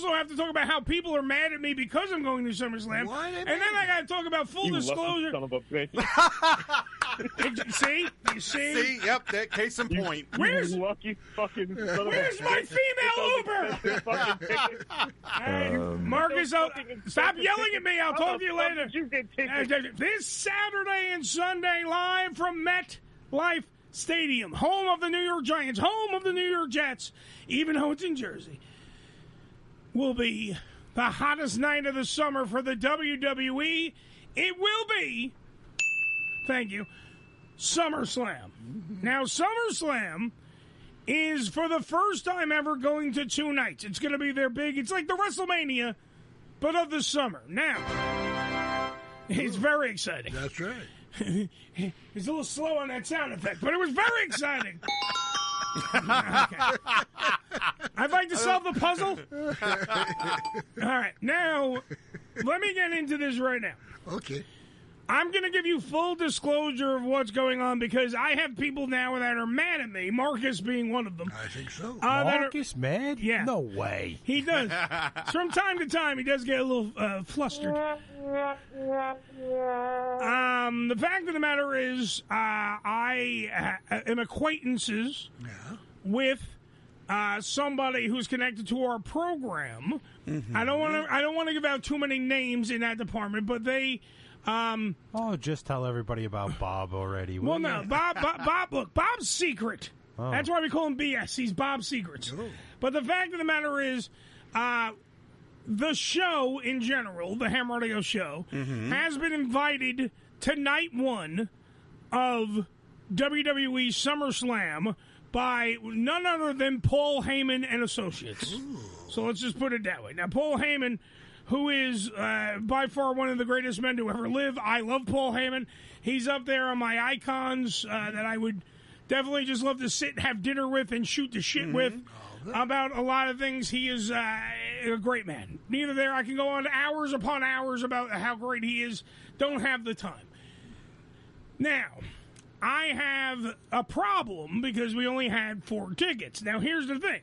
also have to talk about how people are mad at me because I'm going to SummerSlam. Why? And then I got to talk about full disclosure. Son of a bitch. See? You see? See? Yep, that case in point. Where's lucky fucking son of a Where's my female Uber? Marcus, stop yelling at me. I'll talk to you later. This Saturday and Sunday, live from MetLife Stadium, home of the New York Giants, home of the New York Jets, even though it's in Jersey, will be the hottest night of the summer for the WWE. It will be, thank you, SummerSlam. Now, SummerSlam is for the first time ever going to 2 nights. It's going to be their big, it's like the WrestleMania, but of the summer. Now, it's very exciting. That's right. He's a little slow on that sound effect, but it was very exciting. Okay. I'd like to solve the puzzle. All right, now, let me get into this right now. Okay. I'm going to give you full disclosure of what's going on because I have people now that are mad at me, Marcus being one of them. I think so. Marcus mad? Yeah. No way. He does. From time to time, he does get a little flustered. The fact of the matter is, I am acquaintances with somebody who's connected to our program. Mm-hmm. I don't want to give out too many names in that department, but they. Just tell everybody about Bob already. Well, no, Bob. Look, Bob's secret. Oh. That's why we call him BS. He's Bob's secrets. Oh. But the fact of the matter is, the show in general, the Ham Radio show, has been invited to night 1 of WWE SummerSlam by none other than Paul Heyman and Associates. Ooh. So let's just put it that way. Now, Paul Heyman, who is by far one of the greatest men to ever live. I love Paul Heyman. He's up there on my icons that I would definitely just love to sit and have dinner with and shoot the shit with about a lot of things. He is a great man. Neither there. I can go on hours upon hours about how great he is. Don't have the time. Now, I have a problem because we only had 4 tickets. Now, here's the thing.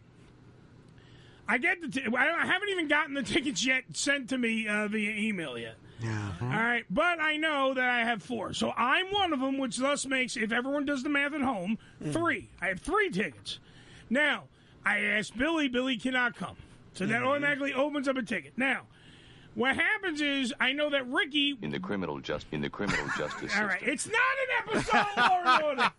I haven't even gotten the tickets yet sent to me via email yet. All right, but I know that I have 4. So I'm one of them, which thus makes, if everyone does the math at home, 3. I have 3 tickets. Now, I asked Billy. Billy cannot come. So that automatically opens up a ticket. Now, what happens is, I know that Ricky... In the criminal justice system. All right, it's not an episode, Law and Order.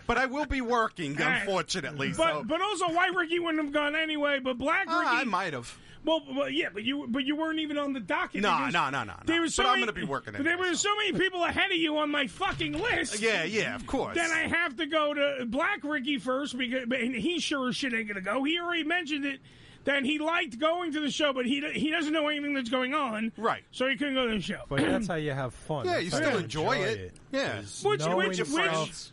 But I will be working, unfortunately. But also, White Ricky wouldn't have gone anyway, but Black Ricky... I might have. Well, yeah, but you weren't even on the docket. No. But I'm going to be working anyway. There were so many people ahead of you on my fucking list. Yeah, of course. Then I have to go to Black Ricky first, and he sure as shit ain't going to go. He already mentioned it. That he liked going to the show, but he doesn't know anything that's going on. Right. So he couldn't go to the show. But that's how you have fun. Yeah, you still enjoy it. Yeah. Which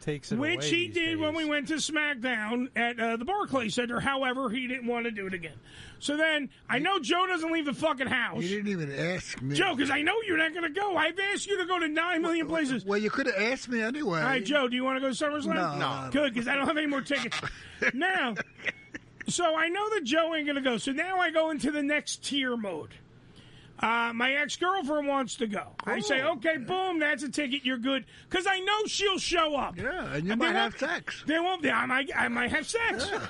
takes it which away he these did days. when we went to SmackDown at the Barclays Center. However, he didn't want to do it again. So then, I know Joe doesn't leave the fucking house. You didn't even ask me. Joe, because I know you're not going to go. I've asked you to go to 9 million places. Well, you could have asked me anyway. All right, Joe, do you want to go to SummerSlam? No. Good, because I don't have any more tickets. Now... So I know that Joe ain't going to go. So now I go into the next tier mode. My ex-girlfriend wants to go. I say, okay, boom, that's a ticket. You're good. Because I know she'll show up. Yeah, and you might have sex. They won't. I might have sex. Yeah.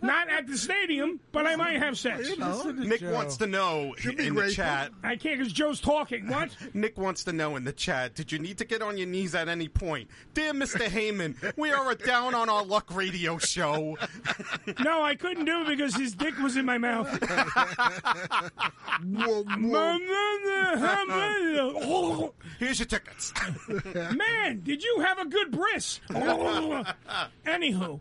Not at the stadium, but I might have sex. You know. Nick wants to know in the chat. I can't because Joe's talking. What? Nick wants to know in the chat, did you need to get on your knees at any point? Dear Mr. Heyman, we are a down on our luck radio show. No, I couldn't do it because his dick was in my mouth. Here's your tickets. Man, did you have a good bris? Anywho,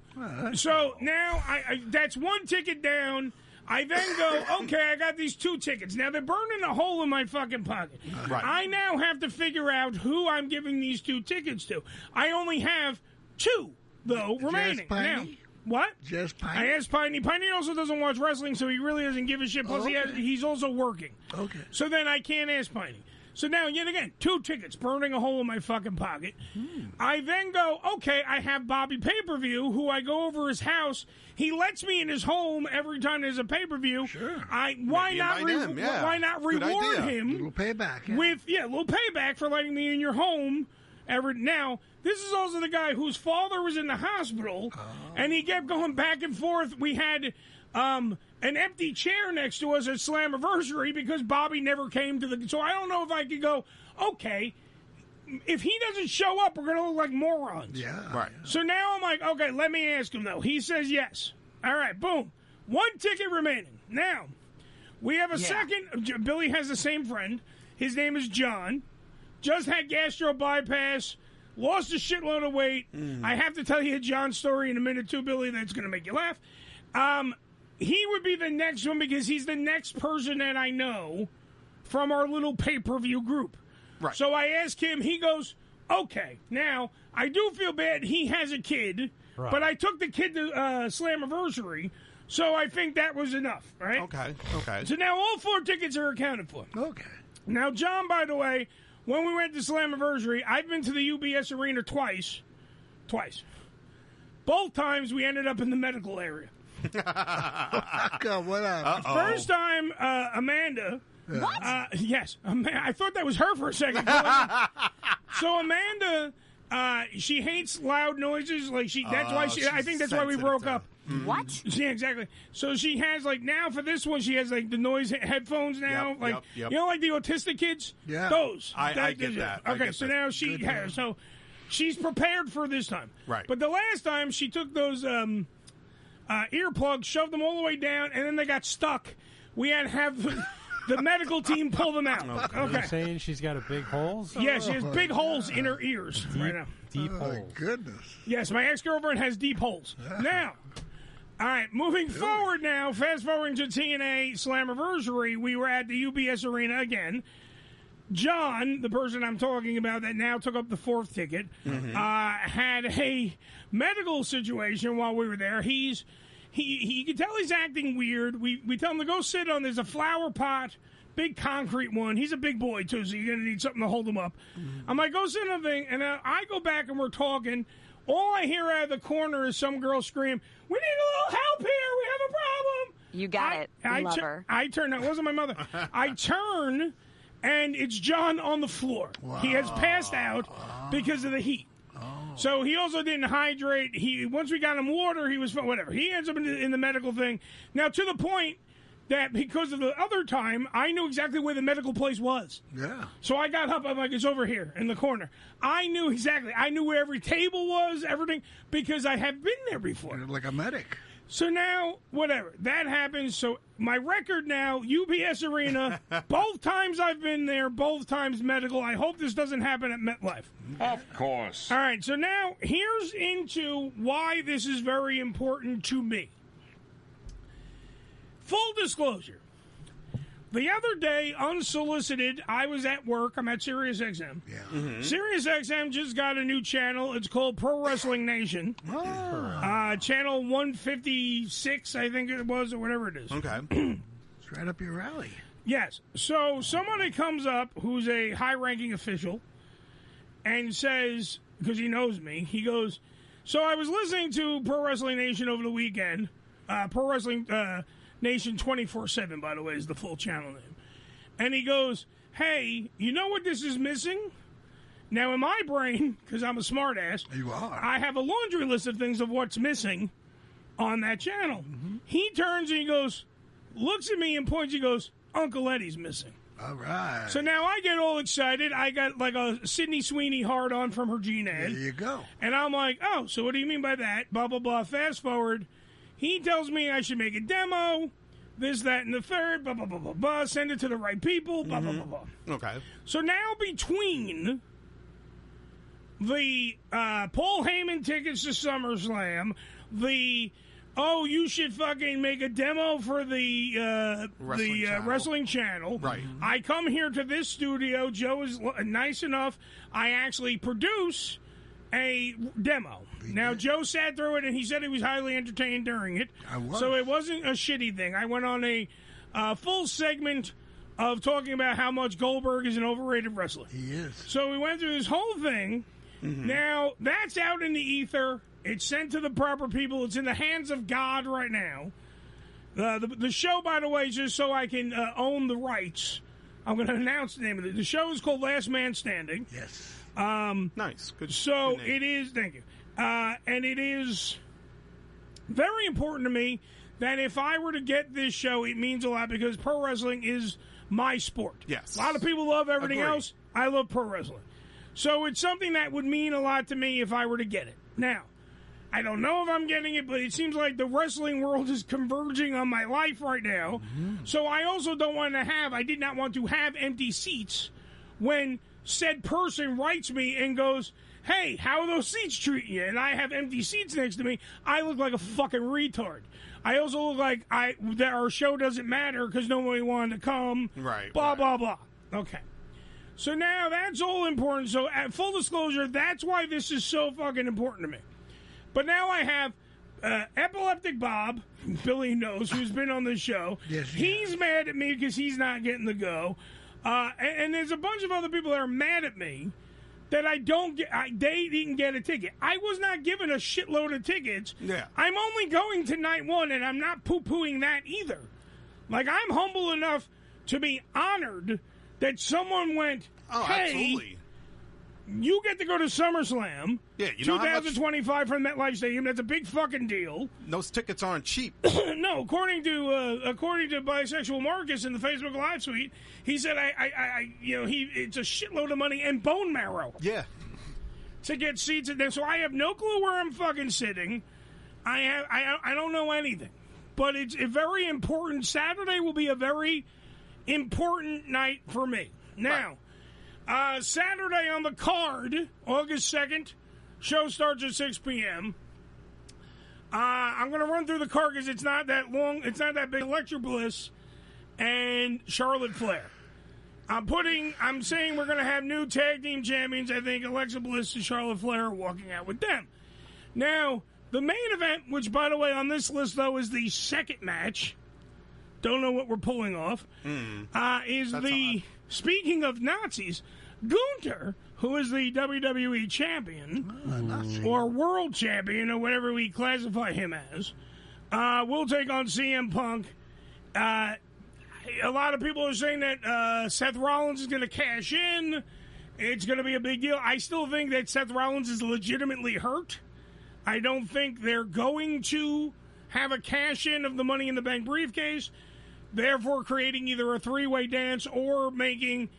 so now that's 1 ticket down. I then go, okay, I got these 2 tickets. Now they're burning a hole in my fucking pocket. Right. I now have to figure out who I'm giving these 2 tickets to. I only have 2, though, remaining. Now, what? Just Piney? I asked Piney. Piney also doesn't watch wrestling, so he really doesn't give a shit. Plus, he's also working. Okay. So then I can't ask Piney. So now, yet again, 2 tickets, burning a hole in my fucking pocket. I then go, okay, I have Bobby Pay-Per-View, who I go over his house. He lets me in his home every time there's a pay-per-view. Sure. Why not Good reward idea. him? Little payback. Yeah. With a little payback for letting me in your home. Now, this is also the guy whose father was in the hospital, and he kept going back and forth. We had an empty chair next to us at Slammiversary because Bobby never came to the... So I don't know if I could go, okay, if he doesn't show up, we're going to look like morons. Yeah. Right. So now I'm like, okay, let me ask him, though. He says yes. All right, boom. 1 ticket remaining. Now, we have a second. Billy has the same friend. His name is John. Just had gastro bypass. Lost a shitload of weight. I have to tell you John's story in a minute, too, Billy. That's going to make you laugh. He would be the next one because he's the next person that I know from our little pay-per-view group. Right. So I ask him, he goes, okay. Now, I do feel bad he has a kid, but I took the kid to Slammiversary, so I think that was enough, right? Okay. So now all 4 tickets are accounted for. Okay. Now, John, by the way, when we went to Slammiversary, I've been to the UBS Arena twice. Both times we ended up in the medical area. God, what happened? First time, Amanda. What? Yes, I thought that was her for a second. So Amanda, she hates loud noises. Like that's why I think that's why we broke up. What? Yeah, exactly. So she has now for this one, she has the noise headphones now. Yep. You know, like the autistic kids. Yeah. Those. I get that. Okay, so now she has. So she's prepared for this time. Right. But the last time she took those earplugs, shoved them all the way down, and then they got stuck. We had to have the medical team pull them out. Are you Okay. saying she's got a big holes? Yeah, she has big holes in her ears right now. Deep Oh, my holes. goodness. Yes, my ex-girlfriend has deep holes. Now, all right, moving forward now, fast forwarding to TNA Slammiversary, we were at the UBS Arena again. John, the person I'm talking about that now took up the 4th ticket, had a medical situation while we were there. He could tell he's acting weird. We tell him to go sit on, there's a flower pot, big concrete one. He's a big boy, too, so you're going to need something to hold him up. I'm like, go sit on the thing, and I go back and we're talking. All I hear out of the corner is some girl scream, "We need a little help here, we have a problem." You got it, lover. I turn, no, it wasn't my mother. I turn, and it's John on the floor. Wow. He has passed out because of the heat. So he also didn't hydrate. Once we got him water, he was whatever. He ends up in the medical thing. Now, to the point that because of the other time, I knew exactly where the medical place was. Yeah. So I got up. I'm like, it's over here in the corner. I knew exactly. I knew where every table was, everything, because I have been there before. You're like a medic. So now, whatever. That happens. So my record now, UBS Arena, both times I've been there, both times medical. I hope this doesn't happen at MetLife. Of course. All right, so now here's into why this is very important to me. Full disclosure. The other day, unsolicited, I was at work. I'm at SiriusXM. Yeah. SiriusXM just got a new channel. It's called Pro Wrestling Nation. Channel 156, I think it was, or whatever it is. Okay. It's right up your alley. Yes. So somebody comes up who's a high-ranking official and says, because he knows me, he goes, so I was listening to Pro Wrestling Nation over the weekend. Pro Wrestling Nation 24/7, by the way, is the full channel name. And he goes, hey, you know what this is missing? Now, in my brain, because I'm a smartass, You are. I have a laundry list of things of what's missing on that channel. He turns and he goes, looks at me and points, he goes, Uncle Eddie's missing. All right. So now I get all excited. I got like a Sydney Sweeney hard-on from her Gene there ad. you go. And I'm like, oh, so what do you mean by that? Blah, blah, blah. Fast forward. He tells me I should make a demo, this, that, and the third, blah, blah, blah, blah, blah. Send it to the right people, blah, blah, blah, blah. Okay. So now between the Paul Heyman tickets to SummerSlam, the you should fucking make a demo for the wrestling channel. Right. I come here to this studio. Joe is nice enough. I actually produce a demo. Now, Joe sat through it, and he said he was highly entertained during it. I was. So it wasn't a shitty thing. I went on a full segment of talking about how much Goldberg is an overrated wrestler. He is. So we went through this whole thing. Now, that's out in the ether. It's sent to the proper people. It's in the hands of God right now. The show, by the way, just so I can own the rights, I'm going to announce the name of it. The show is called Last Man Standing. Yes. Nice. Good. So good name. it is, thank you. And it is very important to me that if I were to get this show, it means a lot because pro wrestling is my sport. Yes. A lot of people love everything Agreed. else. I love pro wrestling. So it's something that would mean a lot to me if I were to get it. Now, I don't know if I'm getting it, but it seems like the wrestling world is converging on my life right now. So I also I did not want to have empty seats when said person writes me and goes, hey, how are those seats treating you? And I have empty seats next to me. I look like a fucking retard. I also look like that our show doesn't matter because nobody wanted to come. Right. Blah, blah, blah. Okay. So now that's all important. So at full disclosure, that's why this is so fucking important to me. But now I have Epileptic Bob, Billy knows, who's been on the show. Yes, he's mad at me because he's not getting the go. And there's a bunch of other people that are mad at me that I don't get. They didn't get a ticket. I was not given a shitload of tickets. Yeah. I'm only going to night one, and I'm not poo-pooing that either. Like, I'm humble enough to be honored that someone went, hey, absolutely. You get to go to SummerSlam, Yeah, you know how much 2025 from MetLife Stadium. That's a big fucking deal. those tickets aren't cheap. No, according to bisexual Marcus in the Facebook Live suite, he said, it's a shitload of money and bone marrow. Yeah. To get seats in there. So I have no clue where I'm fucking sitting. I don't know anything. But it's a very important. Saturday will be a very important night for me. Now, Saturday on the card, August 2nd, show starts at 6 p.m. I'm going to run through the card because it's not that long. It's not that big. Alexa Bliss and Charlotte Flair. I'm saying we're going to have new tag team champions. I think Alexa Bliss and Charlotte Flair are walking out with them. Now, the main event, which, by the way, on this list, though, is the second match. Don't know what we're pulling off. Is the... Odd. Speaking of Nazis, Gunther, who is the WWE champion, or world champion, or whatever we classify him as, will take on CM Punk. A lot of people are saying that Seth Rollins is going to cash in. It's going to be a big deal. I still think that Seth Rollins is legitimately hurt. I don't think they're going to have a cash-in of the Money in the Bank briefcase, therefore creating either a three-way dance or making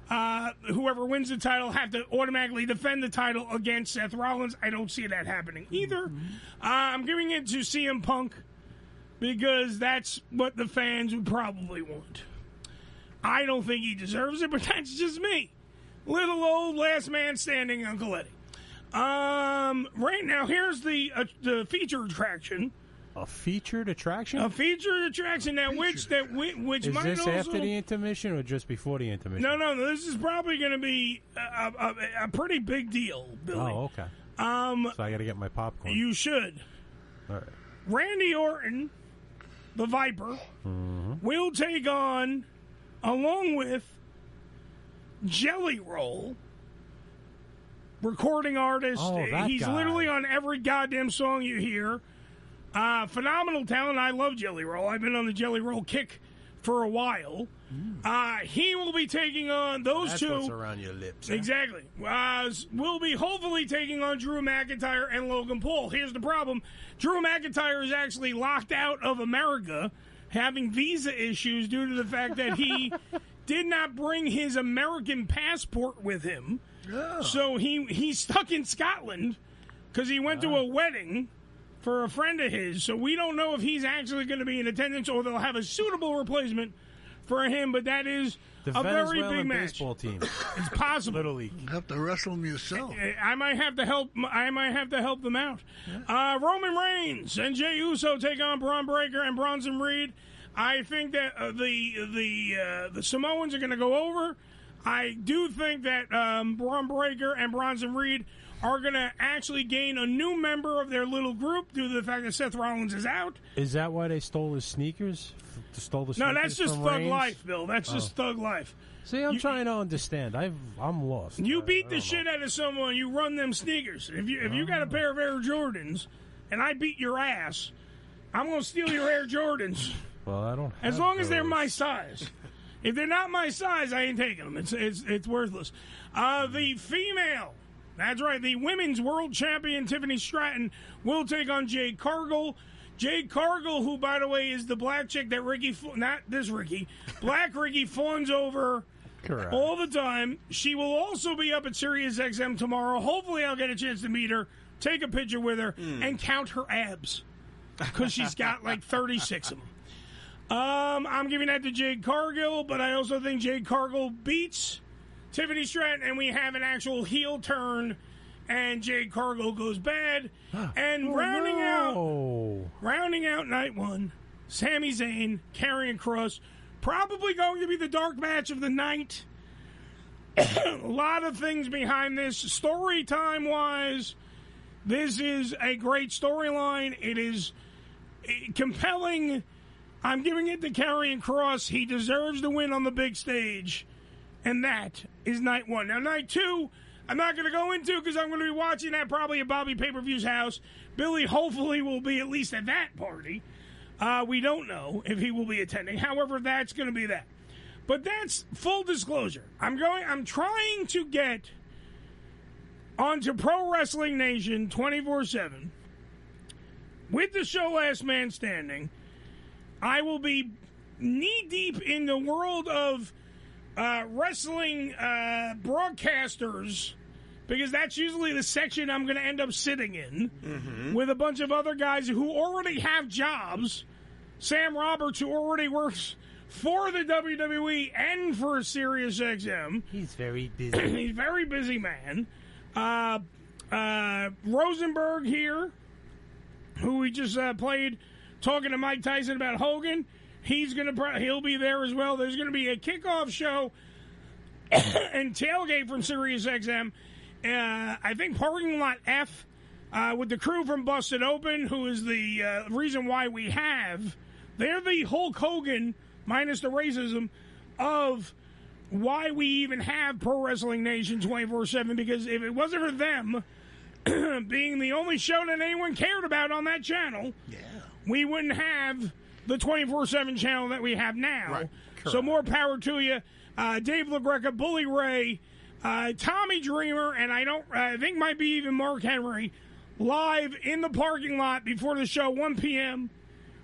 whoever wins the title have to automatically defend the title against Seth Rollins. I don't see that happening either. I'm giving it to CM Punk because that's what the fans would probably want. I don't think he deserves it, but that's just me. Little old last man standing Uncle Eddie. Right now, here's the featured attraction. A featured attraction? A featured attraction that which is might this also... after the intermission or just before the intermission? No. This is probably going to be a pretty big deal, Billy. Oh, okay. So I got to get my popcorn. You should. All right. Randy Orton, the Viper, will take on, along with Jelly Roll, recording artist. Oh, that He's guy. literally on every goddamn song you hear. Phenomenal talent. I love Jelly Roll. I've been on the Jelly Roll kick for a while. He will be taking on those That's two. what's around your lips. Huh? Exactly. Will be hopefully taking on Drew McIntyre and Logan Paul. Here's the problem. Drew McIntyre is actually locked out of America, having visa issues due to the fact that he did not bring his American passport with him. Oh. So he's stuck in Scotland because he went to a wedding for a friend of his. So we don't know if he's actually going to be in attendance or they'll have a suitable replacement for him, but that is the a very Venezuelan big match. baseball team. It's possible. Little League. You have to wrestle them yourself. I might have to help them out. Yeah. Roman Reigns and Jey Uso take on Braun Breaker and Bronson Reed. I think that the Samoans are going to go over. I do think that Braun Breaker and Bronson Reed are going to actually gain a new member of their little group due to the fact that Seth Rollins is out. Is that why they stole his sneakers? stole the No, sneakers that's just from thug Reigns? life, Bill. That's just thug life. See, I'm trying to understand. I'm lost. You beat the shit out of someone, you run them sneakers. If you got a pair of Air Jordans and I beat your ass, I'm going to steal your Air Jordans. Well, I don't. As long as they're my size. If they're not my size, I ain't taking them. It's worthless. The female, that's right, the women's world champion Tiffany Stratton will take on Jade Cargill. Jade Cargill, who, by the way, is the black chick that Black Ricky fawns over Correct. all the time. She will also be up at Sirius XM tomorrow. Hopefully I'll get a chance to meet her, take a picture with her, and count her abs. Because she's got like 36 of them. I'm giving that to Jade Cargill, but I also think Jade Cargill beats Tiffany Stratton, and we have an actual heel turn, and Jade Cargill goes bad. And rounding out night one, Sami Zayn, Karrion Kross, probably going to be the dark match of the night. A lot of things behind this. Story time wise, this is a great storyline. It is compelling. I'm giving it to Karrion Kross. He deserves the win on the big stage. And that is night one. Now, night two, I'm not going to go into because I'm going to be watching that probably at Bobby Pay-Per-View's house. Billy hopefully will be at least at that party. We don't know if he will be attending. However, that's going to be that. But that's full disclosure. I'm trying to get onto Pro Wrestling Nation 24/7 with the show Last Man Standing. I will be knee-deep in the world of wrestling broadcasters, because that's usually the section I'm going to end up sitting in with a bunch of other guys who already have jobs. Sam Roberts, who already works for the WWE and for Sirius XM. He's very busy. He's a very busy man. Rosenberg here, who we just played talking to Mike Tyson about Hogan. He'll be there as well. There's going to be a kickoff show and tailgate from Sirius XM. I think parking lot F with the crew from Busted Open, who is the reason why we have. They're the Hulk Hogan, minus the racism, of why we even have Pro Wrestling Nation 24/7. Because if it wasn't for them being the only show that anyone cared about on that channel, we wouldn't have the 24/7 channel that we have now. Right. So more power to you. Dave LaGreca, Bully Ray, Tommy Dreamer, and I think might be even Mark Henry, live in the parking lot before the show, 1 p.m.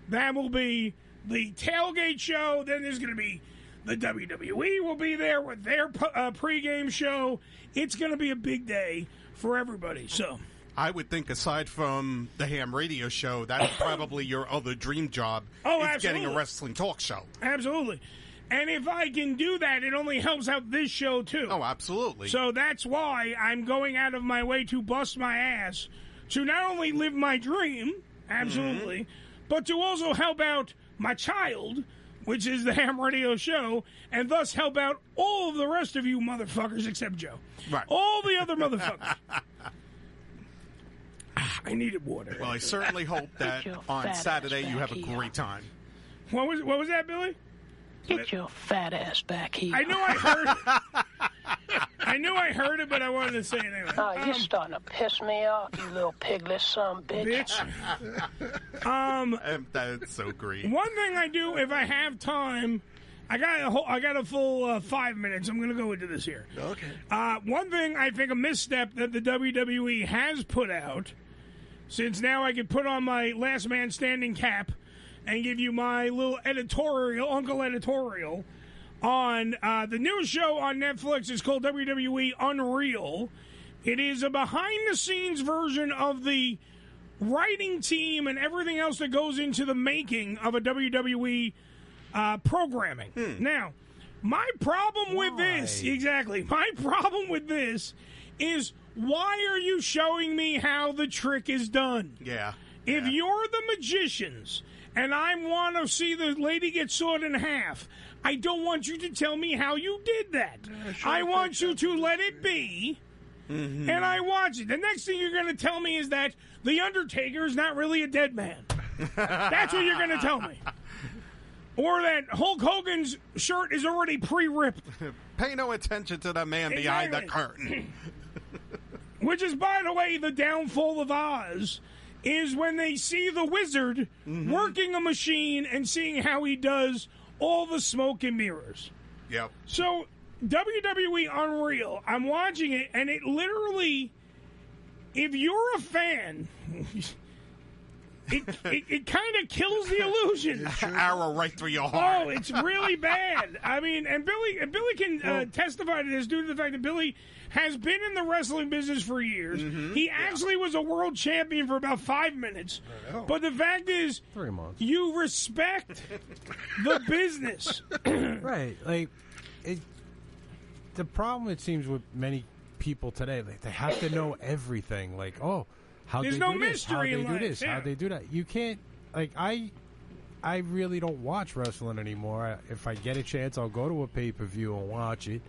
That will be the tailgate show. Then there's going to be the WWE will be there with their pregame show. It's going to be a big day for everybody. So I would think, aside from the ham radio show, that's probably your other dream job. Oh, is absolutely. getting a wrestling talk show. Absolutely. And if I can do that, it only helps out this show, too. Oh, absolutely. So that's why I'm going out of my way to bust my ass to not only live my dream, absolutely, but to also help out my child, which is the ham radio show, and thus help out all of the rest of you motherfuckers except Joe. Right. All the other motherfuckers. I needed water. Well, I certainly hope that on Saturday you have a great time. What was that, Billy? Get your fat ass back here. I knew I heard it. I knew I heard it, but I wanted to say it anyway. Oh, you're starting to piss me off, you little piglet son of a bitch. That's so great. One thing I do if I have time, I got a full 5 minutes. I'm going to go into this here. Okay. One thing I think a misstep that the WWE has put out, since now I can put on my Last Man Standing cap and give you my little Uncle editorial, on the new show on Netflix. It's called WWE Unreal. It is a behind-the-scenes version of the writing team and everything else that goes into the making of a WWE programming. Now, my problem with this, my problem with this is, why are you showing me how the trick is done? Yeah. If you're the magicians and I want to see the lady get sawed in half, I don't want you to tell me how you did that. I want you to let it be, and I watch it. The next thing you're going to tell me is that The Undertaker is not really a dead man. That's what you're going to tell me. or that Hulk Hogan's shirt is already pre-ripped. Pay no attention to the man behind the curtain. Which is, by the way, the downfall of Oz, is when they see the wizard working a machine and seeing how he does all the smoke and mirrors. Yep. So, WWE Unreal, I'm watching it, and it literally, if you're a fan, it kind of kills the illusion. Arrow right through your heart. Oh, it's really bad. I mean, and Billy can testify to this due to the fact that Billy has been in the wrestling business for years. He actually was a world champion for about 5 minutes. But the fact is, 3 months. You respect the business. Right. Like, the problem, it seems, with many people today, like, they have to know everything. Like, how There's they no do this, how mystery they in do life, this, yeah. how they do that. You can't, like, I really don't watch wrestling anymore. If I get a chance, I'll go to a pay-per-view and watch it.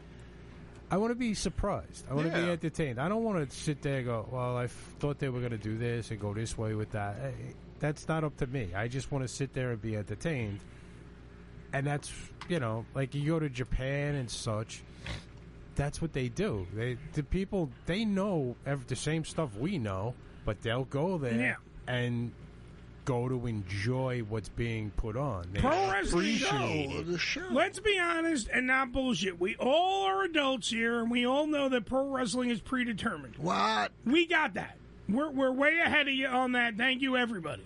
I want to be surprised. I want to be entertained. I don't want to sit there and go, well, I thought they were going to do this and go this way with that. That's not up to me. I just want to sit there and be entertained. And that's, like you go to Japan and such, that's what they do. The people, they know the same stuff we know, but they'll go there and go to enjoy what's being put on. They Pro wrestling show. Let's be honest and not bullshit. We all are adults here, and we all know that pro wrestling is predetermined. What? We got that. We're way ahead of you on that. Thank you, everybody.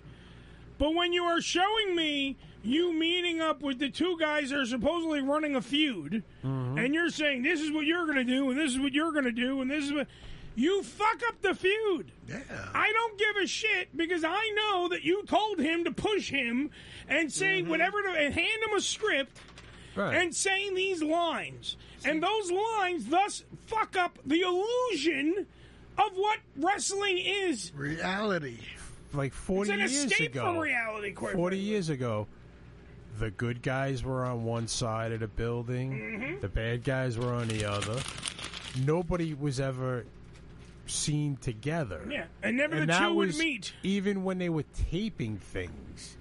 But when you are showing me you meeting up with the two guys that are supposedly running a feud, and you're saying this is what you're going to do, and this is what you're going to do, and this is what... You fuck up the feud. Yeah. I don't give a shit because I know that you told him to push him and say whatever and hand him a script and saying these lines. And those lines thus fuck up the illusion of what wrestling is. Reality. Like 40 it's an years escape ago. from reality, quite 40 frankly. years ago, the good guys were on one side of the building. The bad guys were on the other. Nobody was ever seen together. Yeah, and never the two would meet. Even when they were taping things,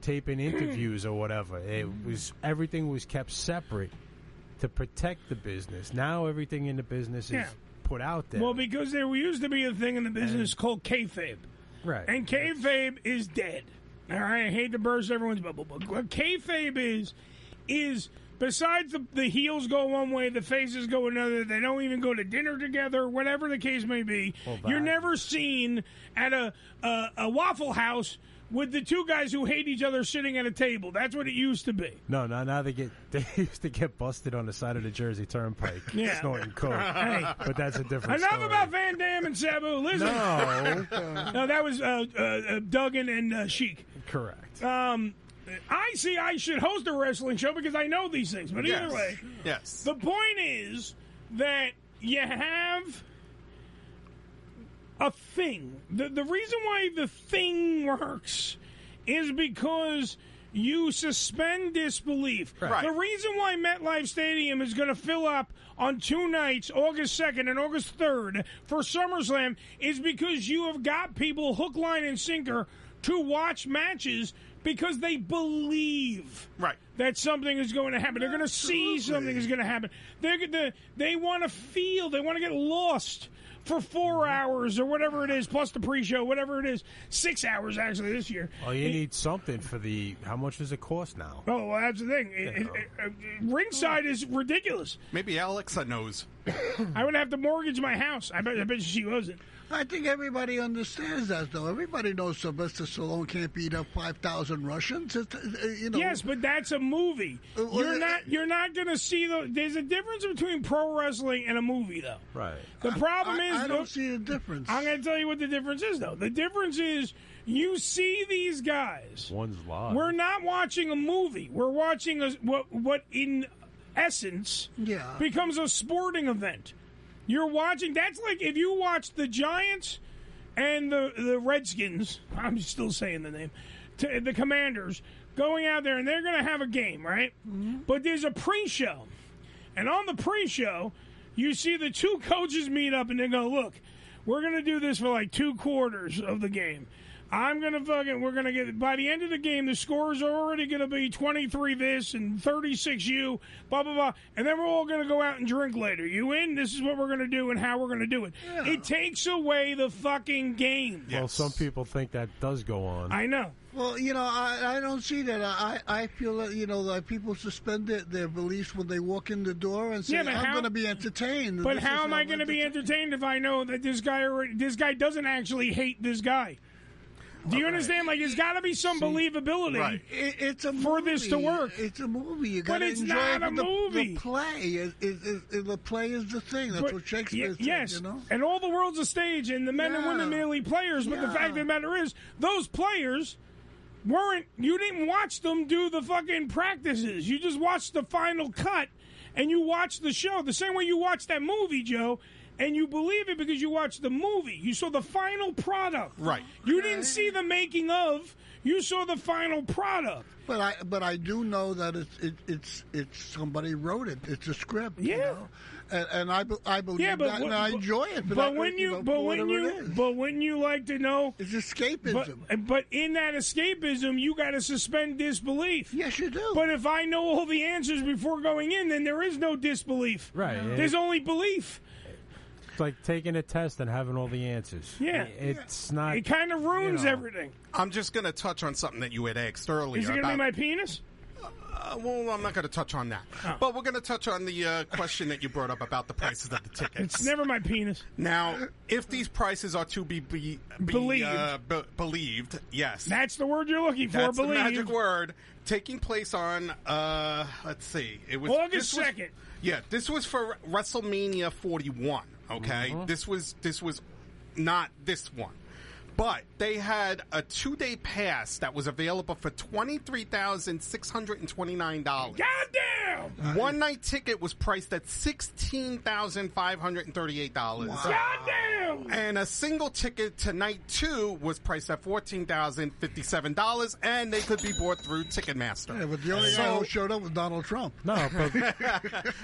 taping interviews or whatever, everything was kept separate to protect the business. Now everything in the business is put out there. Well, because there used to be a thing in the business called kayfabe. Right. And kayfabe is dead. All right, I hate to burst everyone's bubble, but what kayfabe is besides the heels go one way, the faces go another, they don't even go to dinner together, whatever the case may be, you're never seen at a Waffle House with the two guys who hate each other sitting at a table. That's what it used to be. No, now they used to get busted on the side of the Jersey Turnpike snorting coke. Hey. But that's a different Enough story. about Van Damme and Sabu. Listen. No, that was Duggan and Sheik. Correct. I should host a wrestling show because I know these things. But either way, the point is that you have a thing. The reason why the thing works is because you suspend disbelief. Right. The reason why MetLife Stadium is going to fill up on 2 nights, August 2nd and August 3rd, for SummerSlam is because you have got people hook, line, and sinker to watch matches because they believe that something is going to happen. They're going to see something is going to happen. They want to feel. They want to get lost for 4 hours or whatever it is, plus the pre-show, whatever it is. 6 hours, actually, this year. Well, you need something for how much does it cost now? Oh, well, that's the thing. Ringside is ridiculous. Maybe Alexa knows. I would have to mortgage my house. I bet she wasn't. I think everybody understands that, though. Everybody knows Sylvester Stallone can't beat up 5,000 Russians. Yes, but that's a movie. You're not going to see there's a difference between pro wrestling and a movie, though. Right. The problem is I don't see a difference. I'm going to tell you what the difference is, though. The difference is you see these guys. One's live. We're not watching a movie. We're watching what in essence becomes a sporting event. You're watching. That's like if you watch the Giants and the Redskins. I'm still saying the name. The Commanders going out there and they're going to have a game, right? Mm-hmm. But there's a pre-show, and on the pre-show, you see the two coaches meet up and they go, "Look, we're going to do this for like 2 quarters of the game. we're gonna get, by the end of the game, the scores are already gonna be 23 this and 36 you, blah, blah, blah. And then we're all gonna go out and drink later. You in? This is what we're gonna do and how we're gonna do it. Yeah. It takes away the fucking game. Well, some people think that does go on. I know. Well, I don't see that. I feel that, that people suspend their beliefs when they walk in the door and say, I'm going to be entertained. But how am I going to be entertained if I know that this guy doesn't actually hate this guy? Do you understand? Like, there's got to be some believability it's a movie. For this to work. It's a movie. You got to enjoy not a movie. The play the play is the thing. That's what Shakespeare said, Yes, and all the world's a stage, and the men and women merely players. But the fact of the matter is, those players you didn't watch them do the fucking practices. You just watched the final cut, and you watched the show. The same way you watched that movie, Joe, and you believe it because you watched the movie. You saw the final product. Right. You didn't see the making of. You saw the final product. But I do know that it's somebody wrote it. It's a script. Yeah. And I believe that, and I enjoy it. But when you like to know, it's escapism. But in that escapism, you got to suspend disbelief. Yes, you do. But if I know all the answers before going in, then there is no disbelief. Right. There's only belief. It's like taking a test and having all the answers. Yeah. It's not. It kind of ruins everything. I'm just going to touch on something that you had asked earlier. Is it going to be my penis? Well, I'm not going to touch on that. Oh. But we're going to touch on the question that you brought up about the prices of the tickets. It's never my penis. Now, if these prices are to be believed, yes. That's the word you're looking for, That's believe. the magic word. Taking place on, let's see. It was August 2nd. This was for WrestleMania 41, okay? Mm-hmm. This was not this one. But they had a 2-day pass that was available for $23,629. Goddamn! One night ticket was priced at $16,538. Wow. Goddamn! And a single ticket to night 2 was priced at $14,057, and they could be bought through Ticketmaster. Yeah, but the only guy who showed up was Donald Trump. No,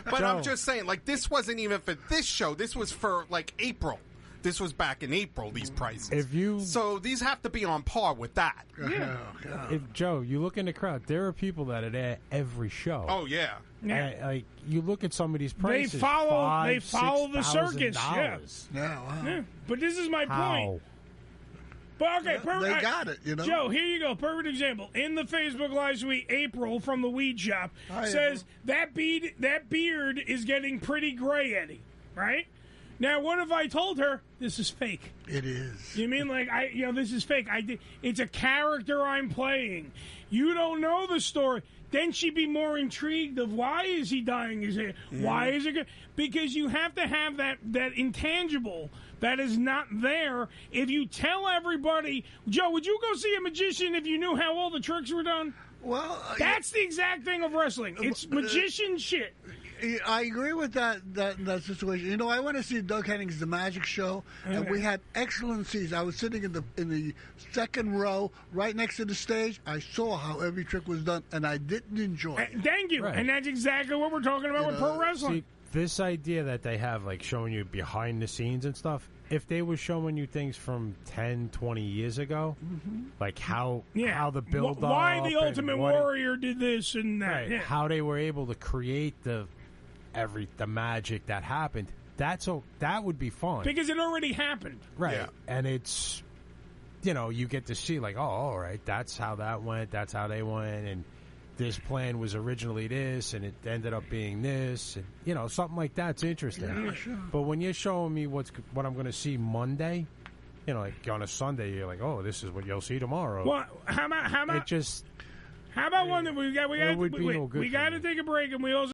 but I'm just saying, like, this wasn't even for this show. This was for, like, April. This was back in April, these prices. So these have to be on par with that. Yeah. If Joe, you look in the crowd, there are people that are there every show. Oh, yeah. Like, you look at some of these prices. They follow the circus. Yeah. But this is my point. But okay, they got it, Joe, here you go. Perfect example. In the Facebook Live suite, April from the Weed Shop says that beard is getting pretty gray, Eddie. Right? Now, what if I told her this is fake? It is. You mean like this is fake? It's a character I'm playing. You don't know the story. Then she'd be more intrigued of why is he dyeing his hair? Why is it good? Because you have to have that intangible that is not there. If you tell everybody, Joe, would you go see a magician if you knew how all the tricks were done? Well, that's the exact thing of wrestling. It's magician shit. I agree with that situation. I went to see Doug Henning's The Magic Show, and we had excellent seats. I was sitting in the second row, right next to the stage. I saw how every trick was done, and I didn't enjoy it. Thank you. Right. And that's exactly what we're talking about with pro wrestling. See, this idea that they have, like, showing you behind the scenes and stuff, if they were showing you things from 10, 20 years ago, like how the build-up... Why the Ultimate Warrior did this and that. Right, how they were able to create the magic that happened, that would be fun. Because it already happened. Right. Yeah. And it's, you get to see, like, oh, all right, that's how that went, that's how they went, and this plan was originally this, and it ended up being this, and, something like that's interesting. Yeah, sure. But when you're showing me what I'm going to see Monday, like on a Sunday, you're like, oh, this is what you'll see tomorrow. Well, how about it just... How about one that we got? It would be no good We got to take a break, and we also.